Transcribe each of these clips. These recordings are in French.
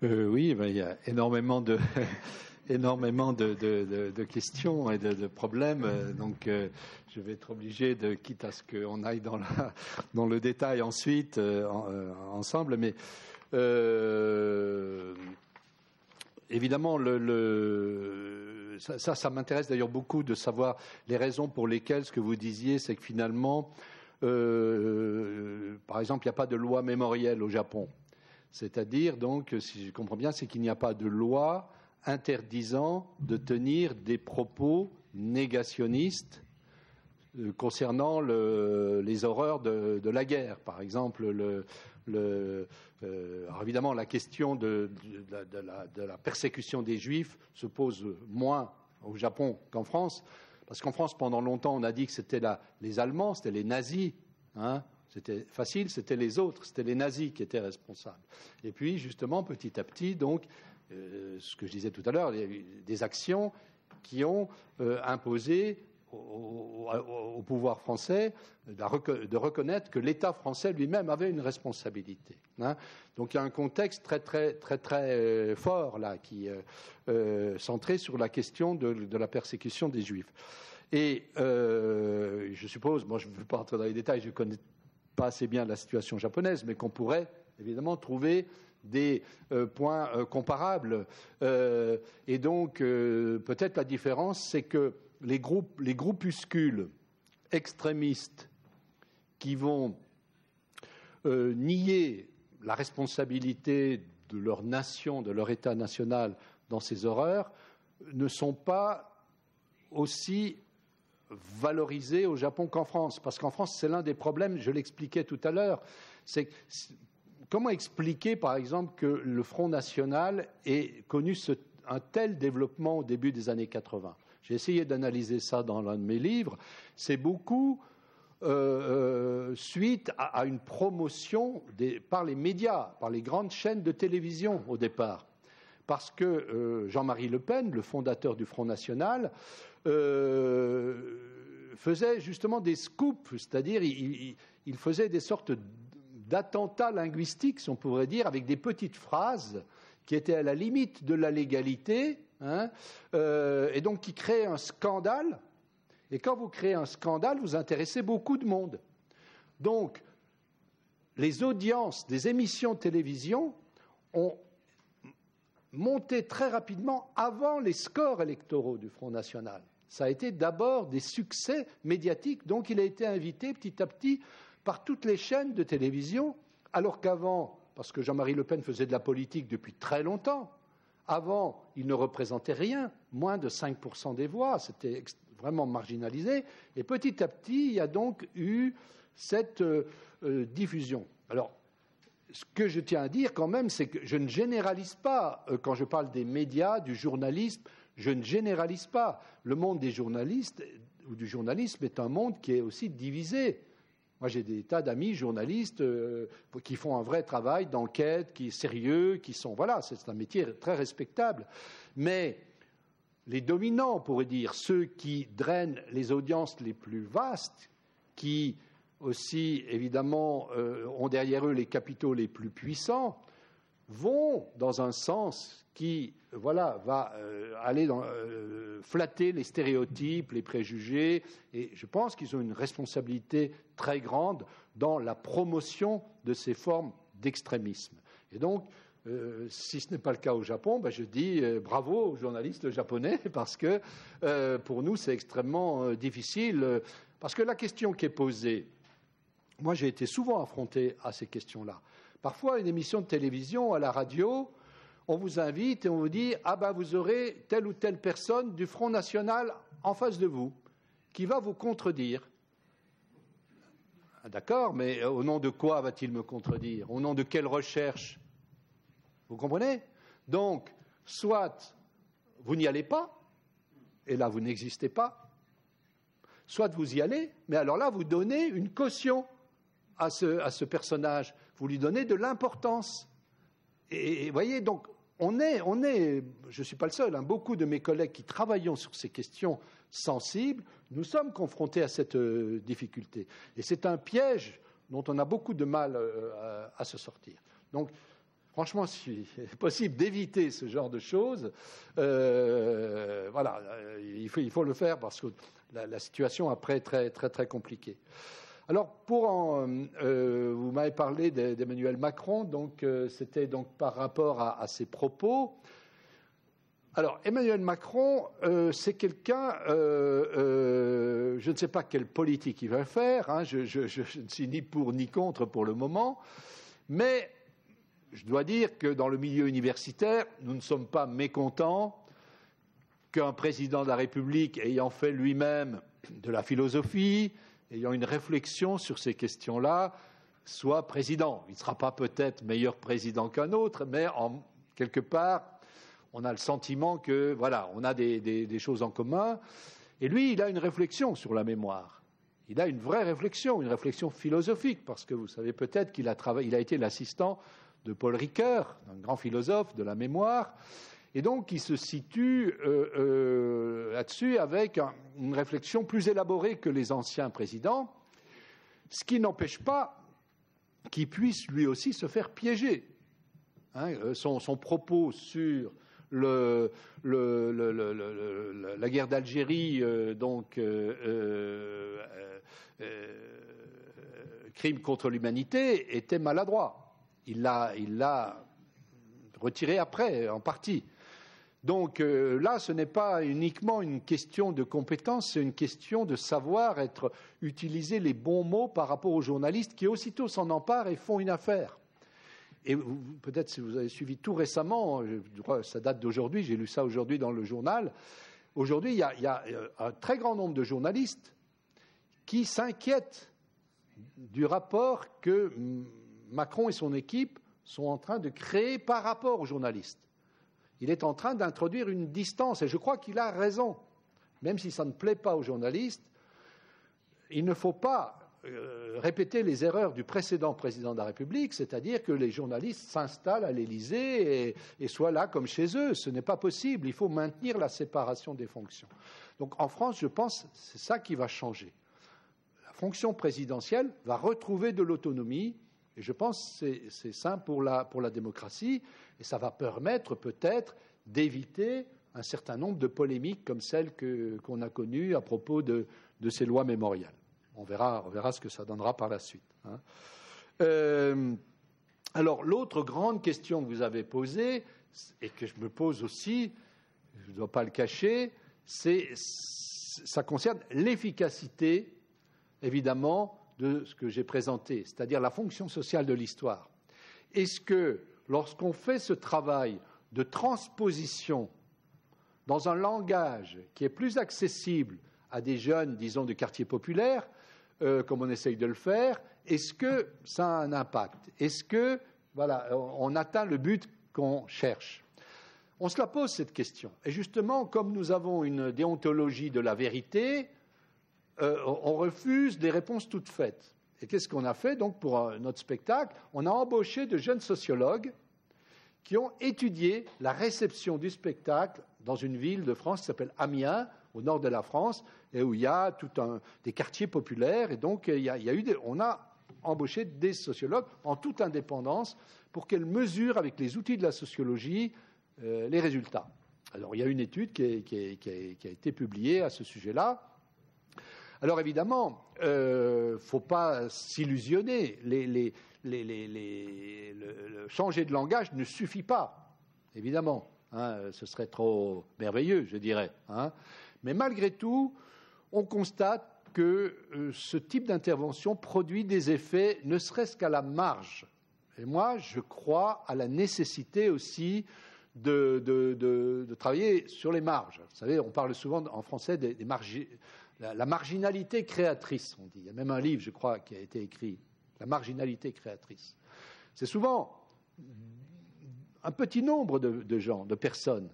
Oui, ben, il y a énormément de énormément de questions et de problèmes. Donc, je vais être obligé de, quitte à ce qu'on aille dans le détail ensuite ensemble. Mais évidemment, ça m'intéresse d'ailleurs beaucoup de savoir les raisons pour lesquelles ce que vous disiez, c'est que finalement, par exemple, il n'y a pas de loi mémorielle au Japon. C'est-à-dire, donc, si je comprends bien, c'est qu'il n'y a pas de loi interdisant de tenir des propos négationnistes concernant les horreurs de la guerre. Par exemple, alors évidemment, la question de la persécution des Juifs se pose moins au Japon qu'en France, parce qu'en France, pendant longtemps, on a dit que c'était les Allemands, c'était les nazis, hein. C'était facile, c'était les autres, c'était les nazis qui étaient responsables. Et puis, justement, petit à petit, donc, ce que je disais tout à l'heure, il y a eu des actions qui ont imposé au pouvoir français de reconnaître que l'État français lui-même avait une responsabilité. Hein. Donc, il y a un contexte très, très, très, très fort là, qui centré sur la question de la persécution des Juifs. Et je suppose, moi, je ne veux pas entrer dans les détails, je connais pas assez bien la situation japonaise, mais qu'on pourrait évidemment trouver des points comparables. Et donc, peut-être la différence, c'est que les groupuscules extrémistes qui vont nier la responsabilité de leur nation, de leur État national dans ces horreurs, ne sont pas aussi valorisé au Japon qu'en France. Parce qu'en France, c'est l'un des problèmes, je l'expliquais tout à l'heure, c'est comment expliquer, par exemple, que le Front National ait connu un tel développement au début des années 80. J'ai essayé d'analyser ça dans l'un de mes livres. C'est beaucoup suite à une promotion par les médias, par les grandes chaînes de télévision au départ. Parce que Jean-Marie Le Pen, le fondateur du Front National, faisait justement des scoops, c'est-à-dire il faisait des sortes d'attentats linguistiques, si on pourrait dire, avec des petites phrases qui étaient à la limite de la légalité, hein, et donc qui créaient un scandale. Et quand vous créez un scandale, vous intéressez beaucoup de monde. Donc, les audiences des émissions de télévision ont monté très rapidement avant les scores électoraux du Front National. Ça a été d'abord des succès médiatiques, donc il a été invité petit à petit par toutes les chaînes de télévision, alors qu'avant, parce que Jean-Marie Le Pen faisait de la politique depuis très longtemps, avant, il ne représentait rien, moins de 5% des voix, c'était vraiment marginalisé, et petit à petit, il y a donc eu cette diffusion. Alors, ce que je tiens à dire quand même, c'est que je ne généralise pas, quand je parle des médias, du journalisme, je ne généralise pas. Le monde des journalistes ou du journalisme est un monde qui est aussi divisé. Moi, j'ai des tas d'amis journalistes qui font un vrai travail d'enquête, qui est sérieux, qui sont... Voilà, c'est un métier très respectable. Mais les dominants, on pourrait dire, ceux qui drainent les audiences les plus vastes, qui aussi, évidemment, ont derrière eux les capitaux les plus puissants, vont dans un sens qui, voilà, va aller flatter les stéréotypes, les préjugés, et je pense qu'ils ont une responsabilité très grande dans la promotion de ces formes d'extrémisme. Et donc, si ce n'est pas le cas au Japon, je dis bravo aux journalistes japonais, parce que pour nous, c'est extrêmement difficile, parce que la question qui est posée, moi, j'ai été souvent affronté à ces questions-là. Parfois, à une émission de télévision, à la radio, on vous invite et on vous dit « Ah ben, vous aurez telle ou telle personne du Front National en face de vous, qui va vous contredire. » D'accord, mais au nom de quoi va-t-il me contredire? Au nom de quelle recherche? Vous comprenez? Donc, soit vous n'y allez pas, et là, vous n'existez pas, soit vous y allez, mais alors là, vous donnez une caution à ce personnage, vous lui donnez de l'importance. Et vous voyez, donc, on est, je ne suis pas le seul, beaucoup de mes collègues qui travaillons sur ces questions sensibles, nous sommes confrontés à cette difficulté. Et c'est un piège dont on a beaucoup de mal à se sortir. Donc, franchement, s'il est possible d'éviter ce genre de choses, voilà, il faut le faire parce que la situation après est très, très, très compliquée. Alors, vous m'avez parlé d'Emmanuel Macron, donc c'était donc par rapport à ses propos. Alors, Emmanuel Macron, c'est quelqu'un, je ne sais pas quelle politique il va faire, hein, je ne suis ni pour ni contre pour le moment, mais je dois dire que dans le milieu universitaire, nous ne sommes pas mécontents qu'un président de la République ayant fait lui-même de la philosophie, ayant une réflexion sur ces questions-là, soit président. Il ne sera pas peut-être meilleur président qu'un autre, mais quelque part, on a le sentiment que, voilà, on a des choses en commun. Et lui, il a une réflexion sur la mémoire. Il a une vraie réflexion, une réflexion philosophique, parce que vous savez peut-être qu'il a été l'assistant de Paul Ricoeur, un grand philosophe de la mémoire. Et donc, il se situe là-dessus avec une réflexion plus élaborée que les anciens présidents, ce qui n'empêche pas qu'il puisse lui aussi se faire piéger. Hein, son propos sur la guerre d'Algérie, crime contre l'humanité, était maladroit. Il l'a retiré après, en partie. Donc là, ce n'est pas uniquement une question de compétence, c'est une question de savoir utiliser les bons mots par rapport aux journalistes qui aussitôt s'en emparent et font une affaire. Et peut-être si vous avez suivi tout récemment, je crois que ça date d'aujourd'hui, j'ai lu ça aujourd'hui dans le journal, aujourd'hui il y a un très grand nombre de journalistes qui s'inquiètent du rapport que Macron et son équipe sont en train de créer par rapport aux journalistes. Il est en train d'introduire une distance, et je crois qu'il a raison. Même si ça ne plaît pas aux journalistes, il ne faut pas répéter les erreurs du précédent président de la République, c'est-à-dire que les journalistes s'installent à l'Élysée et soient là comme chez eux. Ce n'est pas possible, il faut maintenir la séparation des fonctions. Donc en France, je pense que c'est ça qui va changer. La fonction présidentielle va retrouver de l'autonomie, et je pense que c'est sain pour la démocratie, et ça va permettre peut-être d'éviter un certain nombre de polémiques comme celles qu'on a connues à propos de ces lois mémoriales. On verra ce que ça donnera par la suite. Hein. Alors, l'autre grande question que vous avez posée, et que je me pose aussi, je ne dois pas le cacher, ça concerne l'efficacité, évidemment, de ce que j'ai présenté, c'est-à-dire la fonction sociale de l'histoire. Est-ce que, lorsqu'on fait ce travail de transposition dans un langage qui est plus accessible à des jeunes, disons, de quartiers populaires, comme on essaye de le faire, est-ce que ça a un impact? Est-ce que, voilà, on atteint le but qu'on cherche? On se la pose, cette question. Et justement, comme nous avons une déontologie de la vérité, on refuse des réponses toutes faites. Et qu'est-ce qu'on a fait donc pour notre spectacle? On a embauché de jeunes sociologues qui ont étudié la réception du spectacle dans une ville de France qui s'appelle Amiens, au nord de la France, et où il y a des quartiers populaires. Et donc, on a embauché des sociologues en toute indépendance pour qu'elles mesurent avec les outils de la sociologie les résultats. Alors, il y a une étude qui a été publiée à ce sujet-là. Alors, évidemment, faut pas s'illusionner. Changer de langage ne suffit pas, évidemment. Hein, ce serait trop merveilleux, je dirais. Hein. Mais malgré tout, on constate que ce type d'intervention produit des effets, ne serait-ce qu'à la marge. Et moi, je crois à la nécessité aussi de travailler sur les marges. Vous savez, on parle souvent en français la marginalité créatrice, on dit. Il y a même un livre, je crois, qui a été écrit, La marginalité créatrice. C'est souvent un petit nombre de gens, de personnes,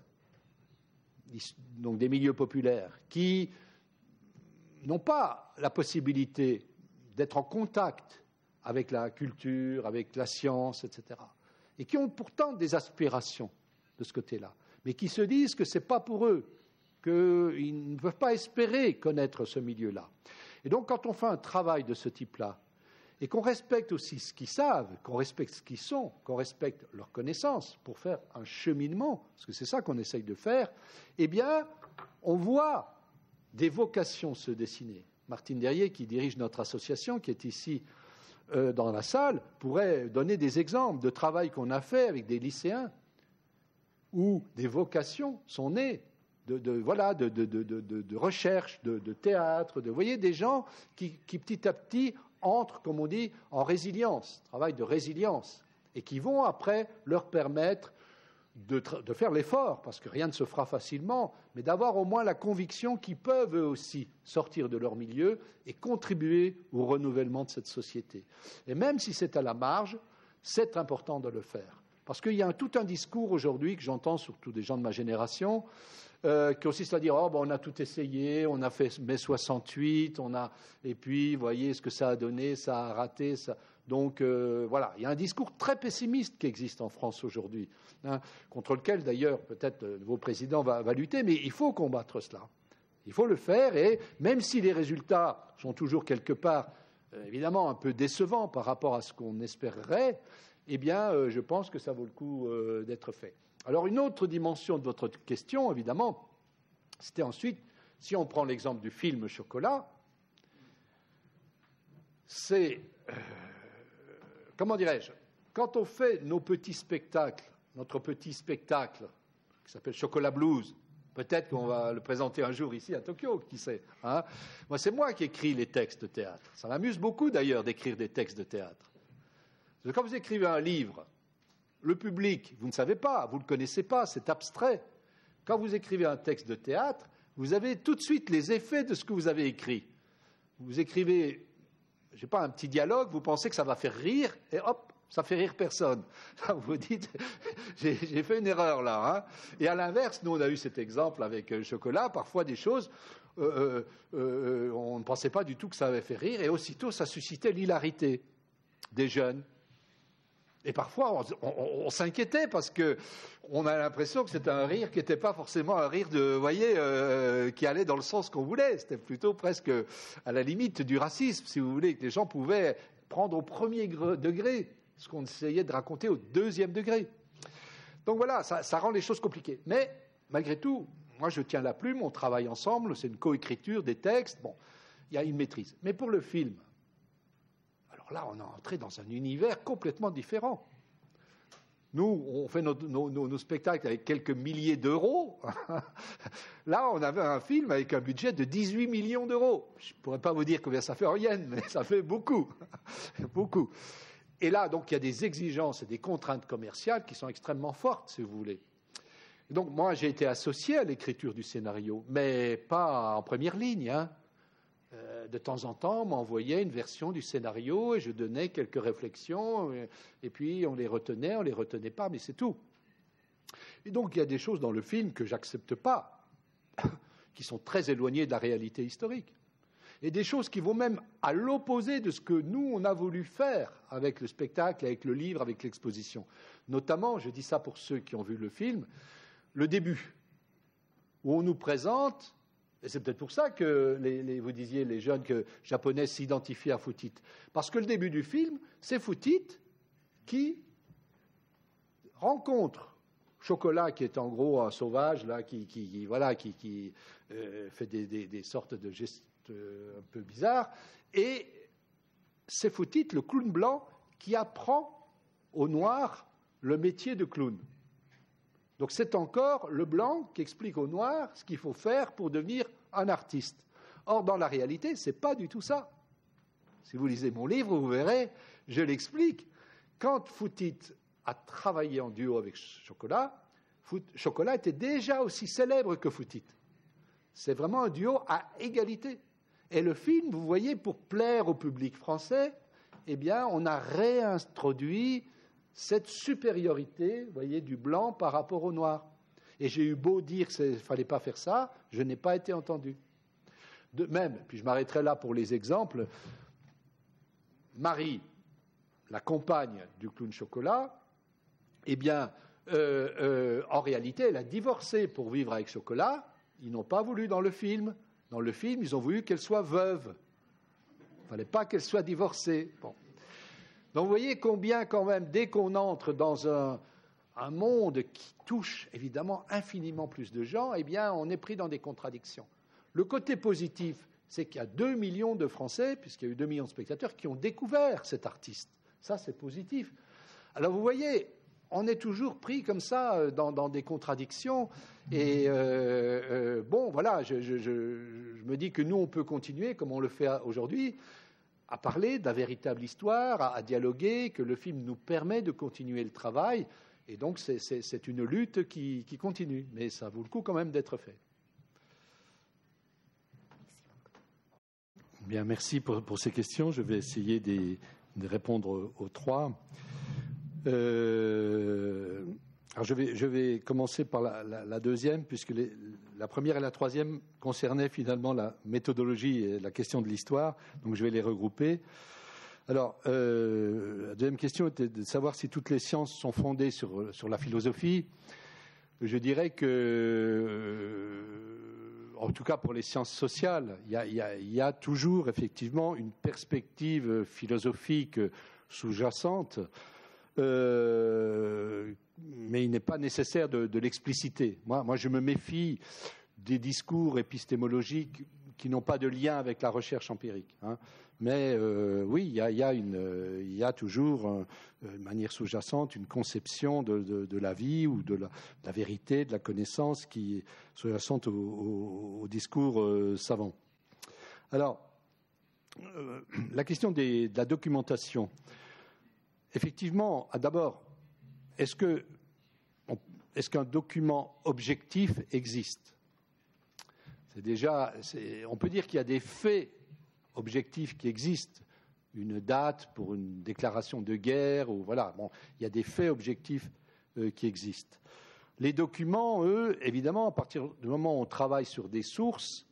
donc des milieux populaires, qui n'ont pas la possibilité d'être en contact avec la culture, avec la science, etc., et qui ont pourtant des aspirations de ce côté-là, mais qui se disent que ce n'est pas pour eux, qu'ils ne peuvent pas espérer connaître ce milieu-là. Et donc, quand on fait un travail de ce type-là, et qu'on respecte aussi ce qu'ils savent, qu'on respecte ce qu'ils sont, qu'on respecte leurs connaissances pour faire un cheminement, parce que c'est ça qu'on essaye de faire, eh bien, on voit des vocations se dessiner. Martine Derrier, qui dirige notre association, qui est ici dans la salle, pourrait donner des exemples de travail qu'on a fait avec des lycéens où des vocations sont nées de recherche, de théâtre, vous voyez, des gens qui petit à petit entrent, comme on dit, en résilience, travail de résilience, et qui vont après leur permettre de faire l'effort, parce que rien ne se fera facilement, mais d'avoir au moins la conviction qu'ils peuvent eux aussi sortir de leur milieu et contribuer au renouvellement de cette société. Et même si c'est à la marge, c'est important de le faire. Parce qu'il y a tout un discours aujourd'hui que j'entends, surtout des gens de ma génération, qui consiste à dire « Oh, ben, on a tout essayé, on a fait mai 68, et puis, vous voyez ce que ça a donné, ça a raté. Ça... » Donc, voilà, il y a un discours très pessimiste qui existe en France aujourd'hui, contre lequel, d'ailleurs, peut-être le nouveau président va lutter, mais il faut combattre cela. Il faut le faire, et même si les résultats sont toujours quelque part, évidemment, un peu décevants par rapport à ce qu'on espérerait, eh bien, je pense que ça vaut le coup d'être fait. Alors, une autre dimension de votre question, évidemment, c'était ensuite, si on prend l'exemple du film Chocolat, c'est, comment dirais-je, quand on fait nos petits spectacles, notre petit spectacle qui s'appelle Chocolat Blues, peut-être qu'on va le présenter un jour ici à Tokyo, qui sait. Hein. Moi, c'est moi qui écris les textes de théâtre. Ça m'amuse beaucoup, d'ailleurs, d'écrire des textes de théâtre. Parce que quand vous écrivez un livre, le public, vous ne savez pas, vous ne le connaissez pas, c'est abstrait. Quand vous écrivez un texte de théâtre, vous avez tout de suite les effets de ce que vous avez écrit. Vous écrivez, je ne sais pas, un petit dialogue, vous pensez que ça va faire rire, et hop, ça fait rire personne. Vous vous dites, j'ai fait une erreur là. Hein. Et à l'inverse, nous, on a eu cet exemple avec Chocolat, parfois des choses, on ne pensait pas du tout que ça avait fait rire, et aussitôt, ça suscitait l'hilarité des jeunes. Et parfois, on s'inquiétait parce qu'on a l'impression que c'était un rire qui n'était pas forcément un rire vous voyez, qui allait dans le sens qu'on voulait. C'était plutôt presque à la limite du racisme, si vous voulez, que les gens pouvaient prendre au premier degré ce qu'on essayait de raconter au deuxième degré. Donc voilà, ça rend les choses compliquées. Mais malgré tout, moi je tiens la plume, on travaille ensemble, c'est une coécriture des textes, bon, il y a une maîtrise. Mais pour le film, là, on est entré dans un univers complètement différent. Nous, on fait nos spectacles avec quelques milliers d'euros. Là, on avait un film avec un budget de 18 millions d'euros. Je ne pourrais pas vous dire combien ça fait en yens, mais ça fait beaucoup. Beaucoup. Et là, donc, il y a des exigences et des contraintes commerciales qui sont extrêmement fortes, si vous voulez. Et donc, moi, j'ai été associé à l'écriture du scénario, mais pas en première ligne, hein. De temps en temps, on m'envoyait une version du scénario et je donnais quelques réflexions et puis on les retenait pas, mais c'est tout. Et donc il y a des choses dans le film que j'accepte pas, qui sont très éloignées de la réalité historique. Et des choses qui vont même à l'opposé de ce que nous, on a voulu faire avec le spectacle, avec le livre, avec l'exposition. Notamment, je dis ça pour ceux qui ont vu le film, le début, où on nous présente... Et c'est peut-être pour ça que vous disiez, les jeunes japonais s'identifient à Futit. Parce que le début du film, c'est Futit qui rencontre Chocolat, qui est en gros un sauvage, là, qui fait des sortes de gestes un peu bizarres. Et c'est Futit, le clown blanc, qui apprend au noir le métier de clown. Donc c'est encore le blanc qui explique au noir ce qu'il faut faire pour devenir un artiste. Or, dans la réalité, ce n'est pas du tout ça. Si vous lisez mon livre, vous verrez, je l'explique. Quand Futit a travaillé en duo avec Chocolat, Chocolat était déjà aussi célèbre que Futit. C'est vraiment un duo à égalité. Et le film, vous voyez, pour plaire au public français, eh bien, on a réintroduit cette supériorité, vous voyez, du blanc par rapport au noir. Et j'ai eu beau dire qu'il ne fallait pas faire ça, je n'ai pas été entendu. De même, puis je m'arrêterai là pour les exemples, Marie, la compagne du clown Chocolat, eh bien, en réalité, elle a divorcé pour vivre avec Chocolat. Ils n'ont pas voulu dans le film. Dans le film, ils ont voulu qu'elle soit veuve. Il ne fallait pas qu'elle soit divorcée. Bon. Donc vous voyez combien quand même, dès qu'on entre dans un monde qui touche évidemment infiniment plus de gens, eh bien on est pris dans des contradictions. Le côté positif, c'est qu'il y a 2 millions de Français, puisqu'il y a eu 2 millions de spectateurs, qui ont découvert cet artiste. Ça, c'est positif. Alors vous voyez, on est toujours pris comme ça dans des contradictions. Et bon, voilà, je me dis que nous, on peut continuer, comme on le fait aujourd'hui, à parler de la véritable histoire, à dialoguer, que le film nous permet de continuer le travail. Et donc, c'est une lutte qui continue. Mais ça vaut le coup quand même d'être fait. Bien, merci pour ces questions. Je vais essayer de répondre aux trois. Alors je vais commencer par la deuxième, puisque la première et la troisième concernaient finalement la méthodologie et la question de l'histoire. Donc je vais les regrouper. Alors, la deuxième question était de savoir si toutes les sciences sont fondées sur la philosophie. Je dirais que, en tout cas pour les sciences sociales, il y a toujours effectivement une perspective philosophique sous-jacente, mais il n'est pas nécessaire de l'expliciter. Moi, je me méfie des discours épistémologiques qui n'ont pas de lien avec la recherche empirique. Mais oui, il y a toujours, de manière sous-jacente, une conception de la vie ou de la vérité, de la connaissance qui est sous-jacente au discours savant. Alors, la question de la documentation. Effectivement, d'abord, est-ce qu'un document objectif existe ? On peut dire qu'il y a des faits objectifs qui existent, une date pour une déclaration de guerre, ou voilà. Bon, il y a des faits objectifs qui existent. Les documents, eux, évidemment, à partir du moment où on travaille sur des sources,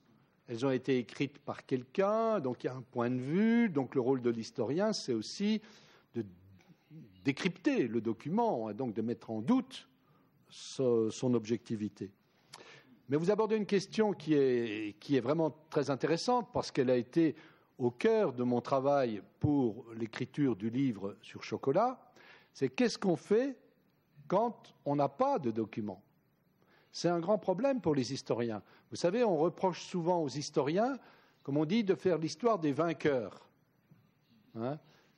elles ont été écrites par quelqu'un, donc il y a un point de vue. Donc le rôle de l'historien, c'est aussi de décrypter le document, donc de mettre en doute son objectivité. Mais vous abordez une question qui est vraiment très intéressante parce qu'elle a été au cœur de mon travail pour l'écriture du livre sur Chocolat. C'est qu'est-ce qu'on fait quand on n'a pas de documents ? C'est un grand problème pour les historiens. Vous savez, on reproche souvent aux historiens, comme on dit, de faire l'histoire des vainqueurs,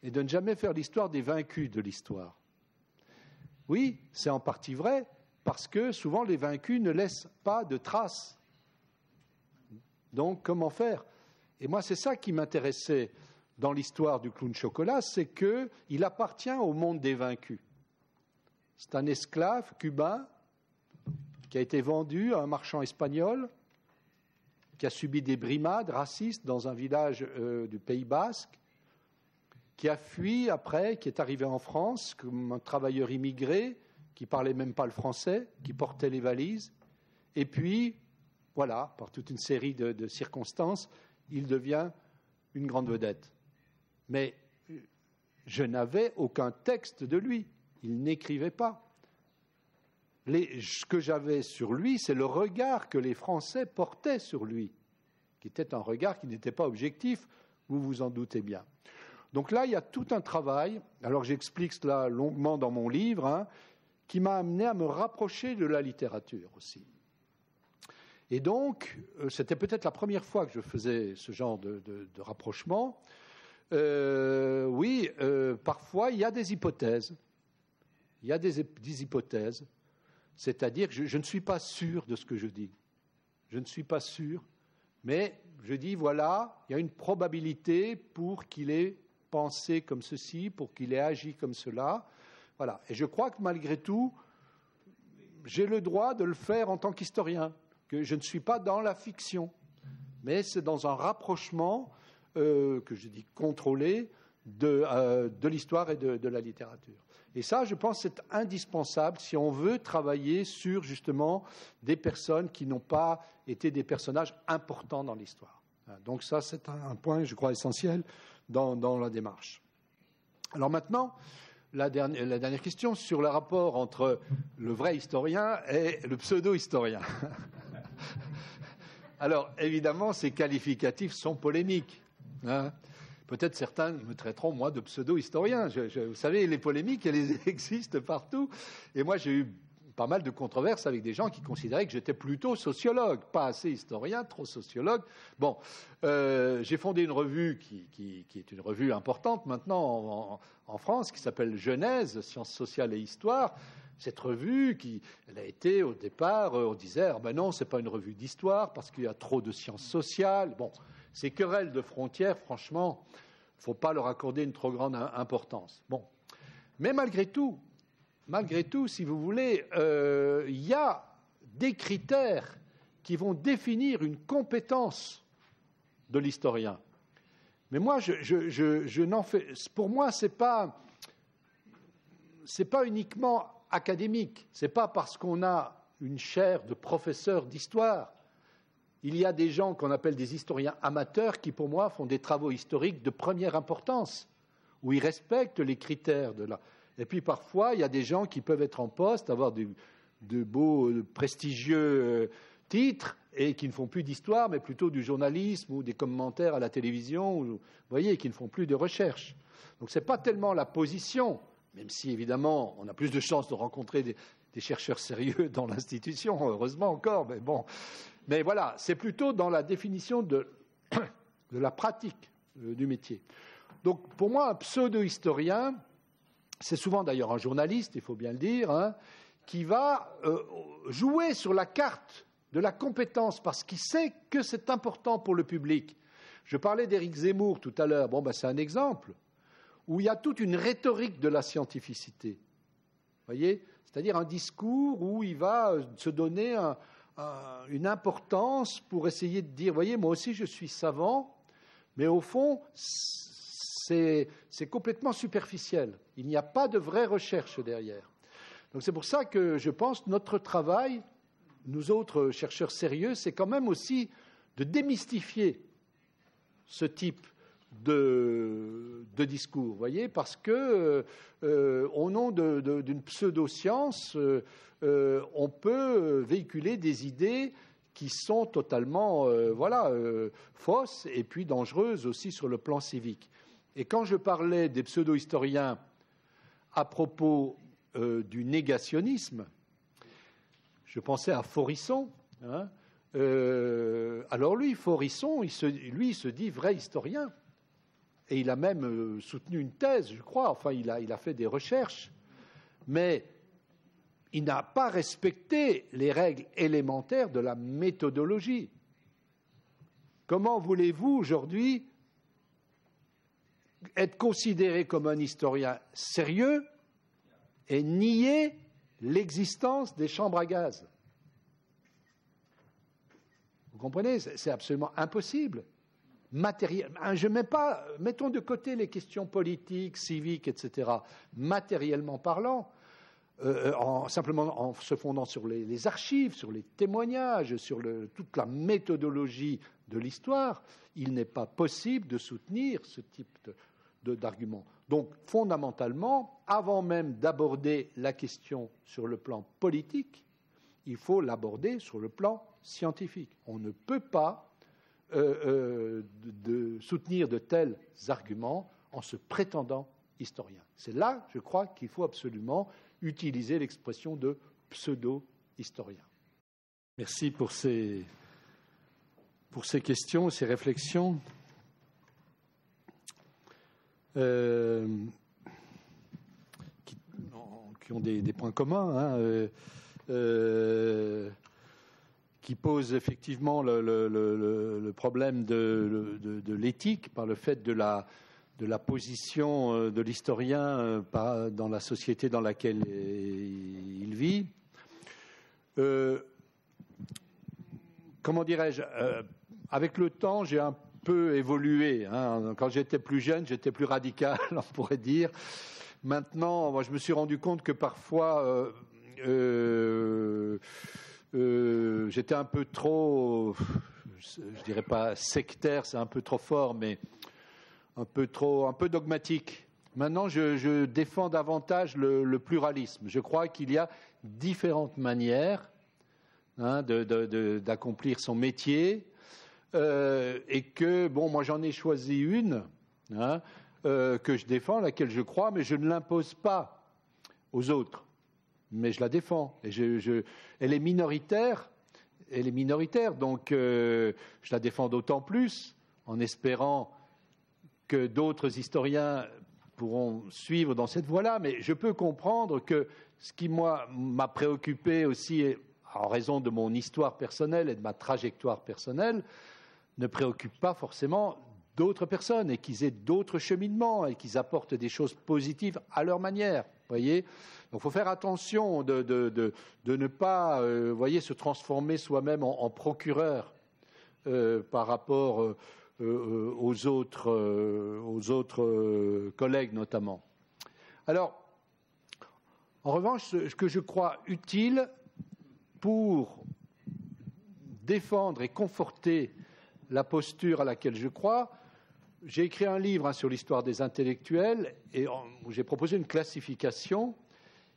et de ne jamais faire l'histoire des vaincus de l'histoire. Oui, c'est en partie vrai, parce que souvent les vaincus ne laissent pas de traces. Donc, comment faire ? Et moi, c'est ça qui m'intéressait dans l'histoire du clown Chocolat, c'est qu'il appartient au monde des vaincus. C'est un esclave cubain qui a été vendu à un marchand espagnol, qui a subi des brimades racistes dans un village du Pays Basque, qui a fui après, qui est arrivé en France comme un travailleur immigré, qui ne parlait même pas le français, qui portait les valises. Et puis, voilà, par toute une série de circonstances, il devient une grande vedette. Mais je n'avais aucun texte de lui. Il n'écrivait pas. Ce que j'avais sur lui, c'est le regard que les Français portaient sur lui, qui était un regard qui n'était pas objectif, vous vous en doutez bien. Donc là, il y a tout un travail, alors j'explique cela longuement dans mon livre, qui m'a amené à me rapprocher de la littérature aussi. Et donc, c'était peut-être la première fois que je faisais ce genre de rapprochement. Oui, parfois, il y a des hypothèses. Il y a des hypothèses. C'est-à-dire que je ne suis pas sûr de ce que je dis. Je ne suis pas sûr, mais je dis, voilà, il y a une probabilité pour qu'il ait pensé comme ceci, pour qu'il ait agi comme cela. Voilà. Et je crois que malgré tout, j'ai le droit de le faire en tant qu'historien, que je ne suis pas dans la fiction, mais c'est dans un rapprochement, que je dis contrôlé, de l'histoire et de la littérature. Et ça, je pense, c'est indispensable si on veut travailler sur, justement, des personnes qui n'ont pas été des personnages importants dans l'histoire. Donc ça, c'est un point, je crois, essentiel dans la démarche. Alors maintenant, la dernière question sur le rapport entre le vrai historien et le pseudo-historien. Alors, évidemment, ces qualificatifs sont polémiques, Peut-être certains me traiteront, moi, de pseudo-historien. Vous savez, les polémiques, elles existent partout. Et moi, j'ai eu pas mal de controverses avec des gens qui considéraient que j'étais plutôt sociologue, pas assez historien, trop sociologue. Bon, j'ai fondé une revue qui est une revue importante maintenant en France, qui s'appelle Genèse, Sciences sociales et Histoire. Cette revue, elle a été au départ, on disait, ben non, c'est pas une revue d'histoire parce qu'il y a trop de sciences sociales. Bon, ces querelles de frontières, franchement, il ne faut pas leur accorder une trop grande importance. Bon, mais malgré tout, si vous voulez, il y a des critères qui vont définir une compétence de l'historien. Mais moi, je n'en fais. Pour moi, c'est pas uniquement académique. C'est pas parce qu'on a une chaire de professeur d'histoire. Il y a des gens qu'on appelle des historiens amateurs qui, pour moi, font des travaux historiques de première importance, où ils respectent les critères de la. Et puis parfois, il y a des gens qui peuvent être en poste, avoir de beaux, prestigieux titres, et qui ne font plus d'histoire, mais plutôt du journalisme ou des commentaires à la télévision, vous voyez, qui ne font plus de recherche. Donc ce n'est pas tellement la position, même si évidemment on a plus de chances de rencontrer des chercheurs sérieux dans l'institution, heureusement encore, mais bon. Mais voilà, c'est plutôt dans la définition de la pratique du métier. Donc pour moi, un pseudo-historien, c'est souvent d'ailleurs un journaliste, il faut bien le dire, hein, qui va jouer sur la carte de la compétence parce qu'il sait que c'est important pour le public. Je parlais d'Éric Zemmour tout à l'heure. Bon, ben, c'est un exemple où il y a toute une rhétorique de la scientificité. Vous voyez ? C'est-à-dire un discours où il va se donner une importance pour essayer de dire, voyez, moi aussi je suis savant, mais au fond, c'est complètement superficiel. Il n'y a pas de vraie recherche derrière. Donc c'est pour ça que je pense que notre travail, nous autres chercheurs sérieux, c'est quand même aussi de démystifier ce type de discours, vous voyez, parce que au nom d'une pseudo-science, on peut véhiculer des idées qui sont totalement fausses et puis dangereuses aussi sur le plan civique. Et quand je parlais des pseudo-historiens à propos du négationnisme, je pensais à Faurisson. Hein, alors lui, Faurisson, il se dit vrai historien. Et il a même soutenu une thèse, je crois. Enfin, il a fait des recherches. Mais il n'a pas respecté les règles élémentaires de la méthodologie. Comment voulez-vous aujourd'hui être considéré comme un historien sérieux et nier l'existence des chambres à gaz? Vous comprenez ? C'est absolument impossible. Je mets pas, mettons de côté les questions politiques, civiques, etc. Matériellement parlant, simplement en se fondant sur les archives, sur les témoignages, sur toute la méthodologie de l'histoire, il n'est pas possible de soutenir ce type d'argument. Donc, fondamentalement, avant même d'aborder la question sur le plan politique, il faut l'aborder sur le plan scientifique. On ne peut pas de soutenir de tels arguments en se prétendant historien. C'est là, je crois, qu'il faut absolument utiliser l'expression de pseudo-historien. Merci pour ces questions, ces réflexions. Qui ont des points communs, qui posent effectivement le problème de l'éthique par le fait de la position de l'historien dans la société dans laquelle il vit. Comment dirais-je, avec le temps, j'ai un peu évolué. Hein. Quand j'étais plus jeune, j'étais plus radical, on pourrait dire. Maintenant, moi, je me suis rendu compte que parfois, j'étais un peu trop, je dirais pas sectaire, c'est un peu trop fort, mais un peu dogmatique. Maintenant, je défends davantage le pluralisme. Je crois qu'il y a différentes manières d'accomplir son métier et que, bon, moi j'en ai choisi une hein, que je défends, à laquelle je crois, mais je ne l'impose pas aux autres. Mais je la défends. Et elle est minoritaire. Donc je la défends d'autant plus en espérant que d'autres historiens pourront suivre dans cette voie-là. Mais je peux comprendre que ce qui, moi, m'a préoccupé aussi, en raison de mon histoire personnelle et de ma trajectoire personnelle, ne préoccupe pas forcément d'autres personnes et qu'ils aient d'autres cheminements et qu'ils apportent des choses positives à leur manière. Voyez, donc il faut faire attention de ne pas, se transformer soi-même en procureur par rapport aux autres collègues notamment. Alors, en revanche, ce que je crois utile pour défendre et conforter la posture à laquelle je crois, j'ai écrit un livre sur l'histoire des intellectuels et j'ai proposé une classification.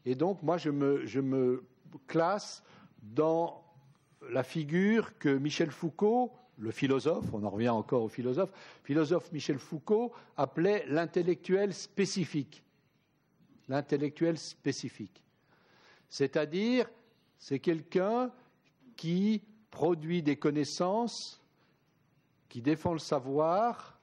Et donc, moi, je me classe dans la figure que Michel Foucault, le philosophe, on en revient encore au philosophe Michel Foucault appelait l'intellectuel spécifique. L'intellectuel spécifique. C'est-à-dire, c'est quelqu'un qui produit des connaissances, qui défend le savoir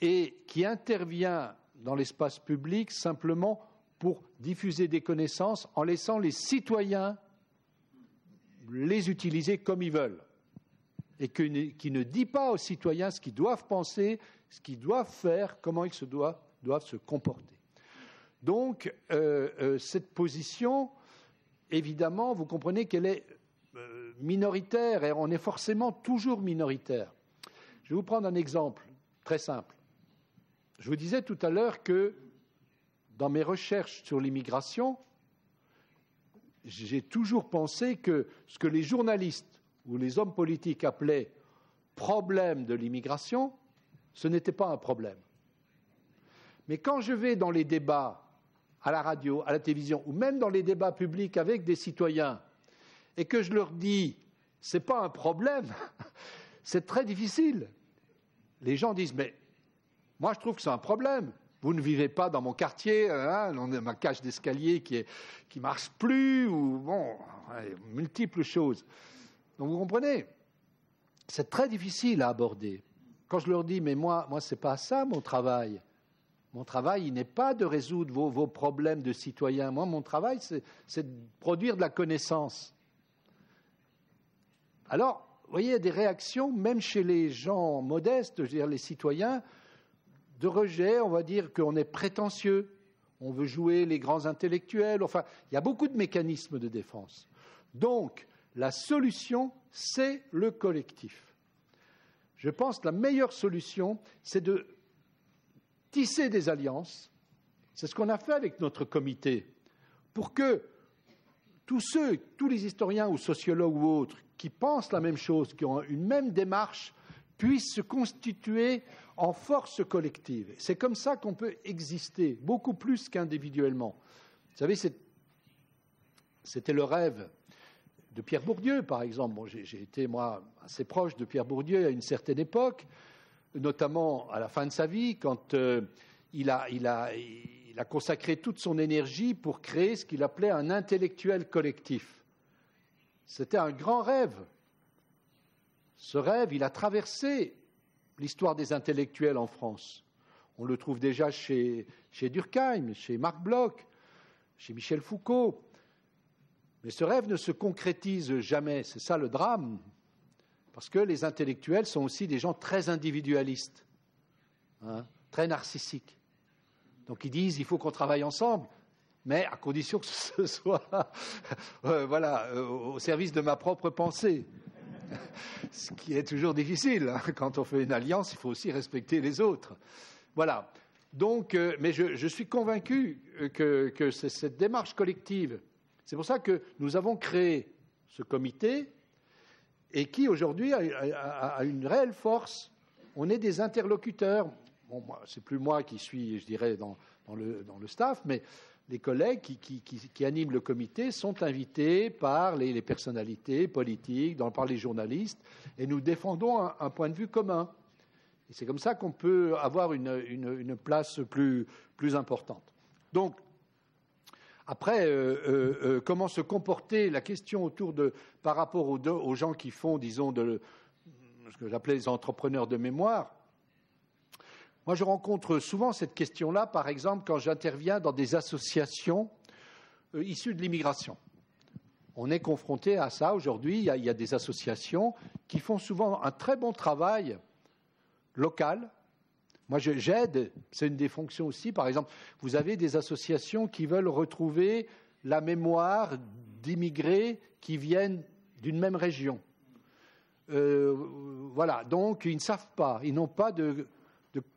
et qui intervient dans l'espace public simplement pour diffuser des connaissances en laissant les citoyens les utiliser comme ils veulent. Et qui ne dit pas aux citoyens ce qu'ils doivent penser, ce qu'ils doivent faire, comment ils doivent se comporter. Donc, cette position, évidemment, vous comprenez qu'elle est minoritaire et on est forcément toujours minoritaire. Je vais vous prendre un exemple très simple. Je vous disais tout à l'heure que dans mes recherches sur l'immigration, j'ai toujours pensé que ce que les journalistes ou les hommes politiques appelaient problème de l'immigration, ce n'était pas un problème. Mais quand je vais dans les débats à la radio, à la télévision, ou même dans les débats publics avec des citoyens, et que je leur dis « ce n'est pas un problème », c'est très difficile. Les gens disent « mais moi je trouve que c'est un problème. Vous ne vivez pas dans mon quartier, ma cage d'escalier qui ne marche plus, ou bon, multiples choses. » Donc vous comprenez, c'est très difficile à aborder. Quand je leur dis « mais moi ce n'est pas ça mon travail. Mon travail, il n'est pas de résoudre vos problèmes de citoyens. Moi, mon travail, c'est de produire de la connaissance. » Alors, vous voyez, il y a des réactions, même chez les gens modestes, je veux dire les citoyens, de rejet, on va dire qu'on est prétentieux, on veut jouer les grands intellectuels, enfin, il y a beaucoup de mécanismes de défense. Donc, la solution, c'est le collectif. Je pense que la meilleure solution, c'est de tisser des alliances. C'est ce qu'on a fait avec notre comité, pour que tous les historiens ou sociologues ou autres qui pensent la même chose, qui ont une même démarche, puissent se constituer en force collective. C'est comme ça qu'on peut exister, beaucoup plus qu'individuellement. Vous savez, c'était le rêve de Pierre Bourdieu, par exemple. Bon, j'ai été, moi, assez proche de Pierre Bourdieu à une certaine époque, notamment à la fin de sa vie, quand il a consacré toute son énergie pour créer ce qu'il appelait un intellectuel collectif. C'était un grand rêve. Ce rêve, il a traversé l'histoire des intellectuels en France. On le trouve déjà chez Durkheim, chez Marc Bloch, chez Michel Foucault. Mais ce rêve ne se concrétise jamais. C'est ça le drame. Parce que les intellectuels sont aussi des gens très individualistes, très narcissiques. Donc ils disent il faut qu'on travaille ensemble, mais à condition que ce soit au service de ma propre pensée. Ce qui est toujours difficile. Quand on fait une alliance, il faut aussi respecter les autres. Voilà. Donc, mais je suis convaincu que c'est cette démarche collective. C'est pour ça que nous avons créé ce comité et qui, aujourd'hui, a une réelle force. On est des interlocuteurs. Bon, c'est plus moi qui suis, je dirais, dans le staff, mais les collègues qui animent le comité sont invités par les personnalités politiques, par les journalistes, et nous défendons un point de vue commun, Et c'est comme ça qu'on peut avoir une place plus importante. Donc, après, comment se comporter, la question par rapport aux gens qui font, disons, ce que j'appelais les entrepreneurs de mémoire. Moi, je rencontre souvent cette question-là, par exemple, quand j'interviens dans des associations issues de l'immigration. On est confronté à ça aujourd'hui. Il y a des associations qui font souvent un très bon travail local. Moi, j'aide, c'est une des fonctions aussi. Par exemple, vous avez des associations qui veulent retrouver la mémoire d'immigrés qui viennent d'une même région. Voilà, donc ils ne savent pas, ils n'ont pas de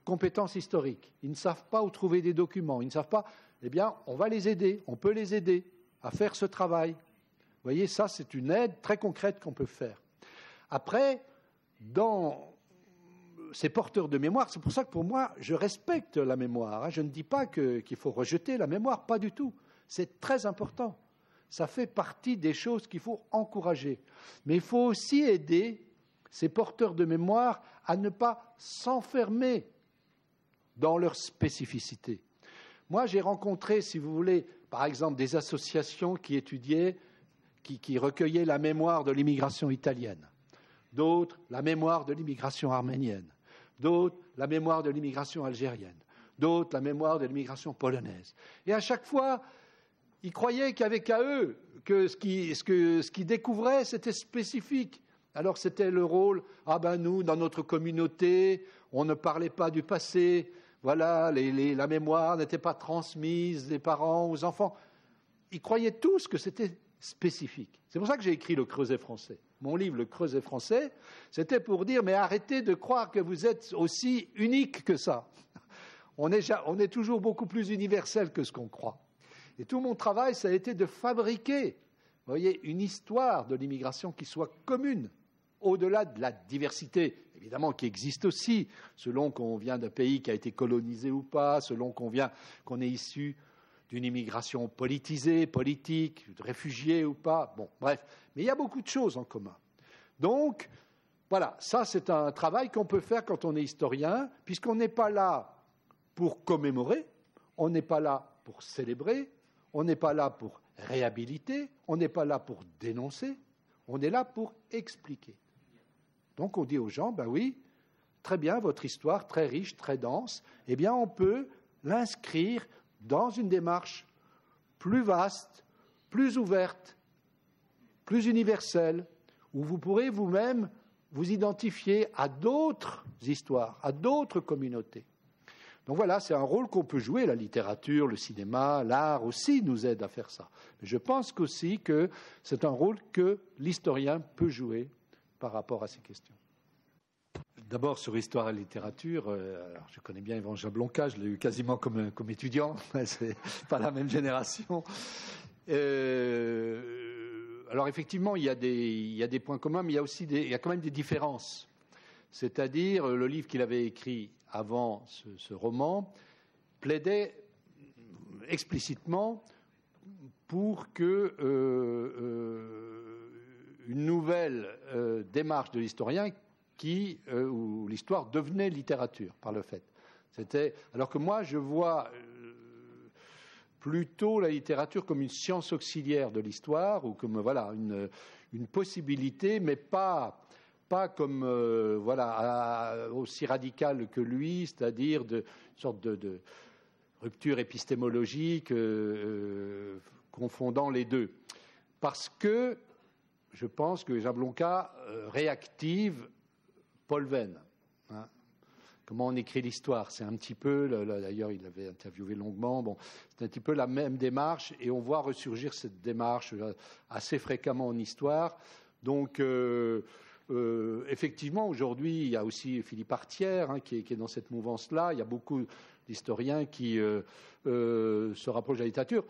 compétences historiques, ils ne savent pas où trouver des documents, ils ne savent pas, eh bien, on va les aider, on peut les aider à faire ce travail. Vous voyez, ça, c'est une aide très concrète qu'on peut faire. Après, dans ces porteurs de mémoire, c'est pour ça que pour moi, je respecte la mémoire. Je ne dis pas qu'il faut rejeter la mémoire, pas du tout. C'est très important. Ça fait partie des choses qu'il faut encourager. Mais il faut aussi aider ces porteurs de mémoire à ne pas s'enfermer dans leur spécificité. Moi, j'ai rencontré, si vous voulez, par exemple, des associations qui étudiaient, qui recueillaient la mémoire de l'immigration italienne, d'autres la mémoire de l'immigration arménienne, d'autres la mémoire de l'immigration algérienne, d'autres la mémoire de l'immigration polonaise. Et à chaque fois, ils croyaient qu'avec eux, que ce qu'ils découvraient, c'était spécifique. Alors c'était le rôle, nous, dans notre communauté, on ne parlait pas du passé, voilà, la mémoire n'était pas transmise des parents aux enfants. Ils croyaient tous que c'était spécifique. C'est pour ça que j'ai écrit Le Creuset français. Mon livre, Le Creuset français, c'était pour dire, mais arrêtez de croire que vous êtes aussi unique que ça. On est toujours beaucoup plus universel que ce qu'on croit. Et tout mon travail, ça a été de fabriquer, vous voyez, une histoire de l'immigration qui soit commune, au-delà de la diversité, évidemment, qui existe aussi, selon qu'on vient d'un pays qui a été colonisé ou pas, selon qu'on est issu d'une immigration politisée, politique, de réfugiés ou pas. Bon, bref. Mais il y a beaucoup de choses en commun. Donc, voilà, ça c'est un travail qu'on peut faire quand on est historien, puisqu'on n'est pas là pour commémorer, on n'est pas là pour célébrer, on n'est pas là pour réhabiliter, on n'est pas là pour dénoncer, on est là pour expliquer. Donc on dit aux gens, oui, très bien, votre histoire, très riche, très dense, eh bien on peut l'inscrire dans une démarche plus vaste, plus ouverte, plus universelle, où vous pourrez vous-même vous identifier à d'autres histoires, à d'autres communautés. Donc voilà, c'est un rôle qu'on peut jouer. La littérature, le cinéma, l'art aussi nous aident à faire ça. Mais je pense aussi que c'est un rôle que l'historien peut jouer par rapport à ces questions. D'abord, sur histoire et littérature, alors je connais bien Yvan Jablonka, je l'ai eu quasiment comme étudiant, c'est pas la même génération. Alors effectivement, il y a des points communs, mais il y a quand même des différences. C'est-à-dire, le livre qu'il avait écrit avant ce roman plaidait explicitement pour que une nouvelle démarche de l'historien où l'histoire devenait littérature par le fait. Alors que moi, je vois plutôt la littérature comme une science auxiliaire de l'histoire ou comme une possibilité, mais pas comme aussi radicale que lui, c'est-à-dire une sorte de rupture épistémologique confondant les deux. Parce que je pense que Jablonka réactive Paul Venn. Comment on écrit l'histoire, c'est un petit peu, d'ailleurs il avait interviewé longuement, c'est un petit peu la même démarche et on voit ressurgir cette démarche assez fréquemment en histoire. Donc effectivement, aujourd'hui, il y a aussi Philippe Artière qui est dans cette mouvance-là. Il y a beaucoup d'historiens qui se rapprochent de la littérature.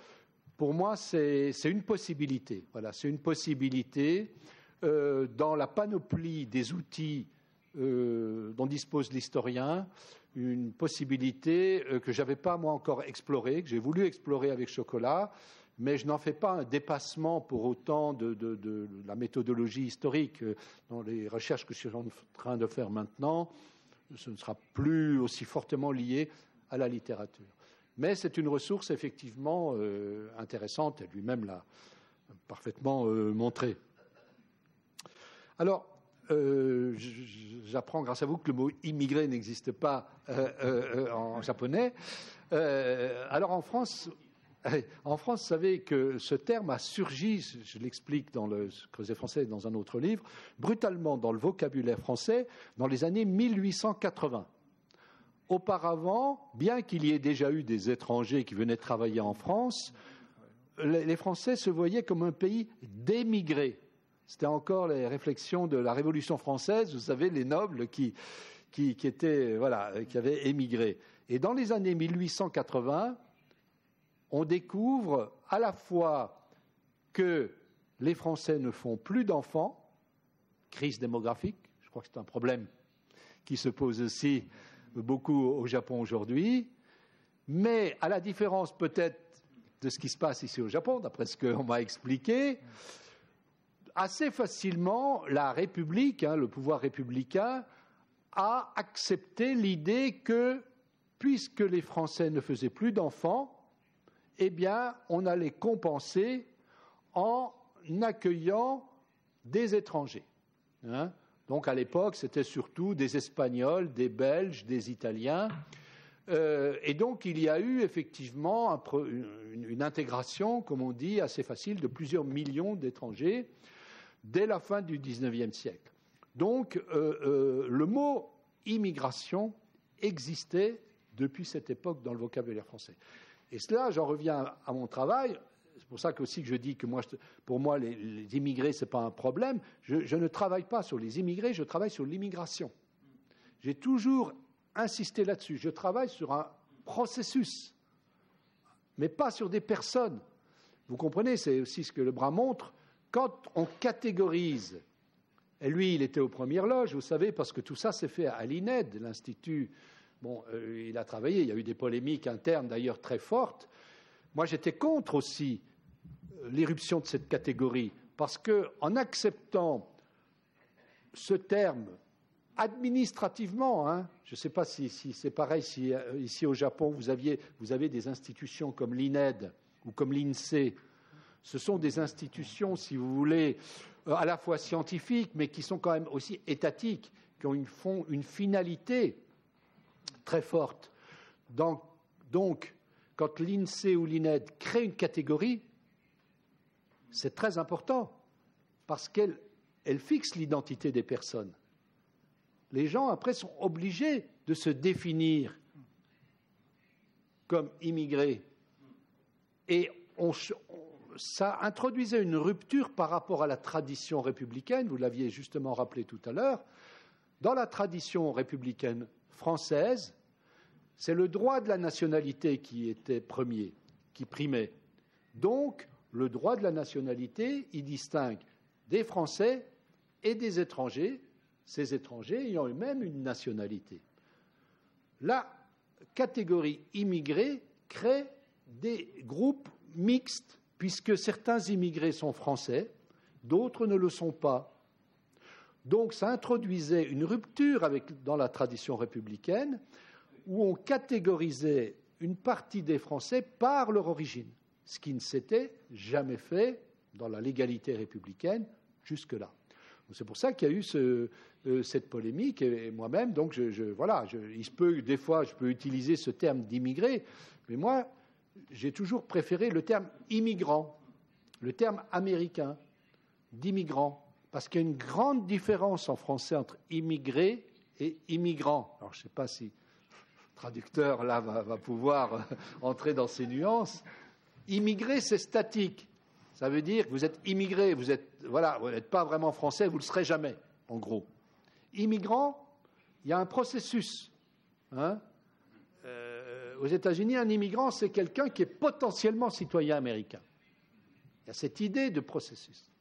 Pour moi, c'est une possibilité. Voilà, c'est une possibilité dans la panoplie des outils dont dispose l'historien, une possibilité que je n'avais pas, moi, encore explorée, que j'ai voulu explorer avec Chocolat, mais je n'en fais pas un dépassement pour autant de la méthodologie historique. Dans les recherches que je suis en train de faire maintenant, ce ne sera plus aussi fortement lié à la littérature. Mais c'est une ressource effectivement intéressante, et lui-même l'a parfaitement montré. Alors, j'apprends grâce à vous que le mot immigré n'existe pas en japonais. Alors en France, vous savez que ce terme a surgi, je l'explique dans le Creuset français dans un autre livre, brutalement dans le vocabulaire français dans les années 1880. Auparavant, bien qu'il y ait déjà eu des étrangers qui venaient travailler en France, les Français se voyaient comme un pays d'émigrés. C'était encore les réflexions de la Révolution française, vous savez, les nobles qui avaient émigré. Et dans les années 1880, on découvre à la fois que les Français ne font plus d'enfants, crise démographique, je crois que c'est un problème qui se pose aussi beaucoup au Japon aujourd'hui, mais à la différence peut-être de ce qui se passe ici au Japon, d'après ce qu'on m'a expliqué, assez facilement, la République, le pouvoir républicain, a accepté l'idée que, puisque les Français ne faisaient plus d'enfants, eh bien, on allait compenser en accueillant des étrangers. Donc, à l'époque, c'était surtout des Espagnols, des Belges, des Italiens. Et donc, il y a eu effectivement une intégration, comme on dit, assez facile de plusieurs millions d'étrangers dès la fin du XIXe siècle. Donc, le mot immigration existait depuis cette époque dans le vocabulaire français. Et cela, j'en reviens à mon travail. C'est pour ça que je dis que pour moi, les immigrés, ce n'est pas un problème. Je ne travaille pas sur les immigrés, je travaille sur l'immigration. J'ai toujours insisté là-dessus. Je travaille sur un processus, mais pas sur des personnes. Vous comprenez, c'est aussi ce que Lebrun montre. Quand on catégorise, et lui, il était aux premières loges, vous savez, parce que tout ça s'est fait à l'INED, l'Institut. Bon, il a travaillé, il y a eu des polémiques internes d'ailleurs très fortes. Moi, j'étais contre aussi l'irruption de cette catégorie, parce qu'en acceptant ce terme administrativement, je ne sais pas si c'est pareil, si ici au Japon, vous avez des institutions comme l'INED ou comme l'INSEE. Ce sont des institutions, si vous voulez, à la fois scientifiques, mais qui sont quand même aussi étatiques, qui ont une finalité très forte. Donc, quand l'INSEE ou l'INED crée une catégorie, c'est très important, parce qu'elle fixe l'identité des personnes. Les gens, après, sont obligés de se définir comme immigrés. Et ça introduisait une rupture par rapport à la tradition républicaine, vous l'aviez justement rappelé tout à l'heure. Dans la tradition républicaine française, c'est le droit de la nationalité qui était premier, qui primait. Donc, le droit de la nationalité, il distingue des Français et des étrangers, ces étrangers ayant eux-mêmes une nationalité. La catégorie immigrés crée des groupes mixtes, puisque certains immigrés sont français, d'autres ne le sont pas. Donc ça introduisait une rupture dans la tradition républicaine, où on catégorisait une partie des Français par leur origine, ce qui ne s'était jamais fait dans la légalité républicaine jusque-là. C'est pour ça qu'il y a eu cette polémique, et moi-même, donc des fois, je peux utiliser ce terme d'immigré, mais moi, j'ai toujours préféré le terme immigrant, le terme américain d'immigrant, parce qu'il y a une grande différence en français entre immigré et immigrant. Alors, je ne sais pas si le traducteur là va pouvoir entrer dans ces nuances. Immigré, c'est statique. Ça veut dire que vous êtes immigré, vous n'êtes pas vraiment français, vous ne le serez jamais, en gros. Immigrant, il y a un processus. Aux États-Unis, un immigrant, c'est quelqu'un qui est potentiellement citoyen américain. Il y a cette idée de processus.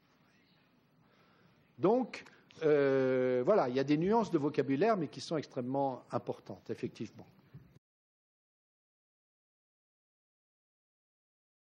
Donc, il y a des nuances de vocabulaire, mais qui sont extrêmement importantes, effectivement.